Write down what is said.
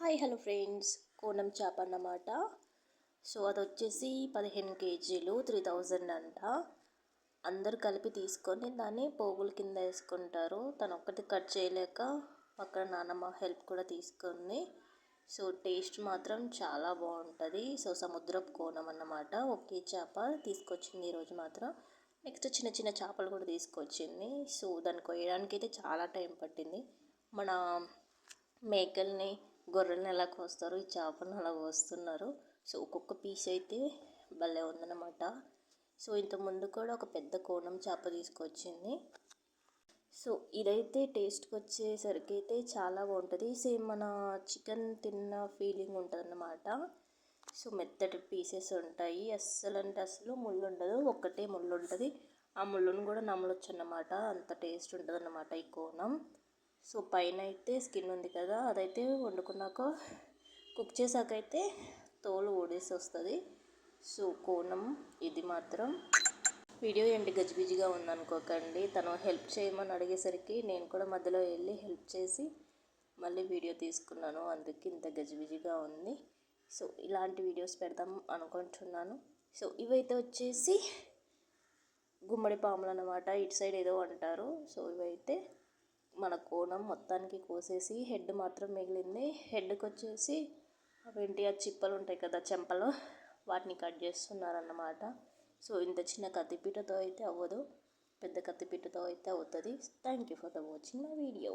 Hi hello friends, కోనం చేప అన్నమాట. So అది వచ్చేసి 15 కేజీలు 3000 అంట. అందరు కలిపి తీసుకొని దాన్ని పోగుల కింద వేసుకుంటారు. తను ఒక్కటి కట్ చేయలేక పక్కన నాన్నమ్మ హెల్ప్ కూడా తీసుకుంది. సో టేస్ట్ మాత్రం చాలా బాగుంటుంది. సో సముద్రపు కోనం అన్నమాట. ఒకే చేప తీసుకొచ్చింది ఈరోజు మాత్రం. నెక్స్ట్ చిన్న చిన్న చేపలు కూడా తీసుకొచ్చింది. సో దాన్ని కొయ్యడానికి అయితే చాలా టైం పట్టింది. మన మేకల్ని గొర్రెల్ని ఎలా కోస్తారు, ఈ చేపను అలా కోస్తున్నారు. సో ఒక్కొక్క పీస్ అయితే భలే ఉందన్నమాట. సో ఇంతకుముందు కూడా ఒక పెద్ద కోనం చేప తీసుకొచ్చింది. సో ఇదైతే టేస్ట్కి వచ్చేసరికి అయితే చాలా బాగుంటుంది. సేమ్ మన చికెన్ తిన్న ఫీలింగ్ ఉంటుంది అన్నమాట. సో మెత్తటి పీసెస్ ఉంటాయి. అస్సలు అంటే అసలు ముళ్ళు ఉండదు, ఒక్కటే ముళ్ళు ఉంటుంది. ఆ ముళ్ళును కూడా నమ్మలొచ్చు అన్నమాట. అంత టేస్ట్ ఉంటుంది అన్నమాట ఈ కోనం. సో పైన అయితే స్కిన్ ఉంది కదా, అదైతే వండుకున్నాక కుక్ చేసాకైతే తోలు ఊడేసి వస్తుంది. సో కోనం ఇది మాత్రం. వీడియో ఏంటి గజిబిజిగా ఉందనుకోకండి. తను హెల్ప్ చేయమని అడిగేసరికి నేను కూడా మధ్యలో వెళ్ళి హెల్ప్ చేసి మళ్ళీ వీడియో తీసుకున్నాను. అందుకే ఇంత గజిబిజిగా ఉంది. సో ఇలాంటి వీడియోస్ పెడదాం అనుకుంటున్నాను. సో ఇవైతే వచ్చేసి గుమ్మడి పాములు అన్నమాట. ఇటు సైడ్ ఏదో అంటారు. సో ఇవైతే మన కోనం మొత్తానికి కోసేసి హెడ్ మాత్రం మిగిలింది. హెడ్కి వచ్చేసి అవేంటి ఆ చిప్పలు ఉంటాయి కదా, చెంపలు, వాటిని కట్ చేస్తున్నారన్నమాట. సో ఇంత చిన్న కత్తిపీటతో అయితే అవ్వదు, పెద్ద కత్తిపీటతో అయితే అవుతుంది. Thank you for the watching my video.